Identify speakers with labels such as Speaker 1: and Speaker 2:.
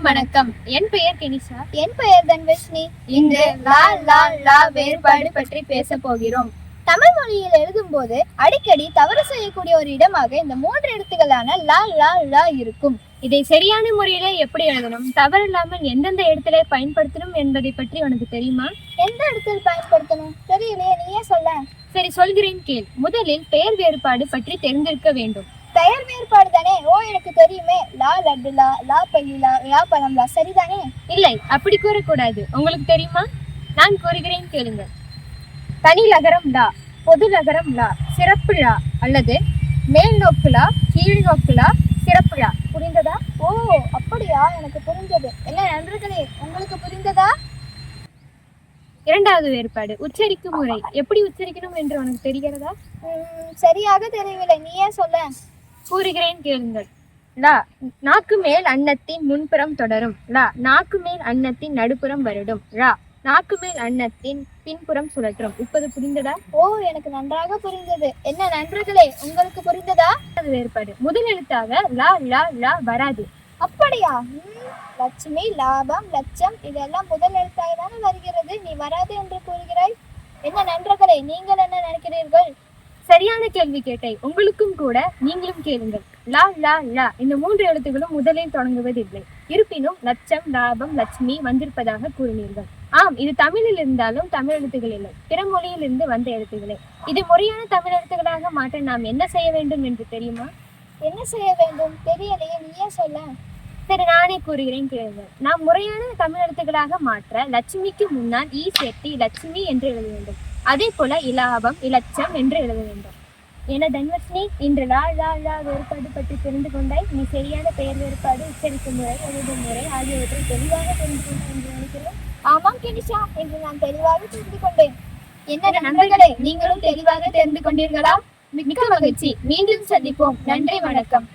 Speaker 1: வணக்கம். என் பெயர் கெனிஷா.
Speaker 2: என் பெயர் தன்வஷ்னி.
Speaker 1: இன்று லா லா லா வேறுபாடு பற்றி பேச போகிறோம்.
Speaker 2: தமிழ் மொழியில் எழுதும் போது அடிக்கடி தவறு செய்யக்கூடிய ஒரு இடமாக இந்த 3 எழுத்துக்களான லா லா லா இருக்கும்.
Speaker 1: இதை சரியான முறையில எப்படி எழுதணும், தவறில்லாமல் எந்தெந்த இடத்திலே பயன்படுத்தணும் என்பதை பற்றி உனக்கு தெரியுமா?
Speaker 2: எந்த இடத்தில் பயன்படுத்தணும் தெரியலையே, நீயே சொல்ல.
Speaker 1: சரி, சொல்கிறேன் கேள். முதலில் பெயர் வேறுபாடு பற்றி தெரிந்திருக்க வேண்டும்.
Speaker 2: பெயர் வேறுபாடு தானே? ஓ, எனக்கு தெரியுமே. லா லட்டு லா, லா பள்ளி லா, லா பழம் லா, சரிதானே?
Speaker 1: இல்லை, அப்படி கூறக்கூடாது. உங்களுக்கு தெரியுமா? நான் கூறுகிறேன் கேளுங்கள். தனி லகரம் லா, பொது லகரம் லா, சிறப்பு லா அல்லது மேல் நோக்கு லா, கீழ் நோக்கு லா, சிறப்பு லா. புரிந்ததா?
Speaker 2: ஓ, அப்படியா? எனக்கு புரிந்தது. என்ன நண்பர்களே, உங்களுக்கு புரிந்ததா?
Speaker 1: இரண்டாவது வேறுபாடு உச்சரிக்கும் முறை. எப்படி உச்சரிக்கணும் என்று உனக்கு தெரிகிறதா?
Speaker 2: சரியாக தெரியவில்லை, நீயே சொல்ல.
Speaker 1: கூறுகிறேன் கேளுங்கள். லா, நாக்கு மேல் அன்னத்தின் முன்புறம் தொடரும். லா, நாக்கு மேல் அன்னத்தின் நடுப்புறம் வருடும். லா, நாக்கு மேல் அன்னத்தின் பின்புறம் சுழற்றும். இப்போது புரிந்ததா?
Speaker 2: ஓ, எனக்கு நன்றாக புரிந்தது. என்ன நண்பர்களே, உங்களுக்கு புரிந்ததா?
Speaker 1: வேறுபாடு முதல் எழுத்தாக லா லா லா வராது.
Speaker 2: அப்படியா? லட்சுமி, லாபம், லட்சம் இதெல்லாம் முதல் எழுத்தாக தானே வருகிறது. நீ வராது என்று கூறுகிறாய். என்ன நண்பர்களே, நீங்கள் என்ன நினைக்கிறீர்கள்?
Speaker 1: சரியான கேள்வி கேட்டாய். உங்களுக்கும் கூட நீங்களும் கேளுங்கள். லா லா லா இந்த 3 எழுத்துகளும் முதலில் தொடங்குவதில்லை. இருப்பினும் லட்சம், லாபம், லட்சுமி வந்திருப்பதாக கூறினீர்கள். ஆம், இது தமிழில் இருந்தாலும் தமிழ் எழுத்துக்கள் இல்லை, பிற மொழியில் இருந்து வந்த எழுத்துக்களே. இது முறையான தமிழ் எழுத்துக்களாக மாற்ற நாம் என்ன செய்ய வேண்டும் என்று தெரியுமா?
Speaker 2: என்ன செய்ய வேண்டும் தெரியலையே, நீயே சொல்ல.
Speaker 1: சரி, நானே கூறுகிறேன் கேளுங்கள். நாம் முறையான தமிழ் எழுத்துக்களாக மாற்ற லட்சுமிக்கு முன்னால் ஈ சேர்த்து லட்சுமி என்று எழுத வேண்டும். அதே போல இலாபம், இலட்சம் என்று எழுத வேண்டும். என தன்வஷ்னி, இன்று லா லா லா வேறுபாடு பற்றி தெரிந்து கொண்டாய். நீ சரியான பெயர் வேறுபாடு, உச்சரிக்கும் முறை, எழுதும் முறை ஆகியவற்றை தெளிவாக தெரிந்து கொண்டாய் என்று நினைக்கிறேன்.
Speaker 2: ஆமாம் கெனிஷா, என்று நான் தெளிவாக தெரிந்து கொண்டேன். என்ன நண்பர்களே, நீங்களும் தெளிவாக தெரிந்து கொண்டீர்களா?
Speaker 1: மிக்க மகிழ்ச்சி. மீண்டும் சந்திப்போம். நன்றி, வணக்கம்.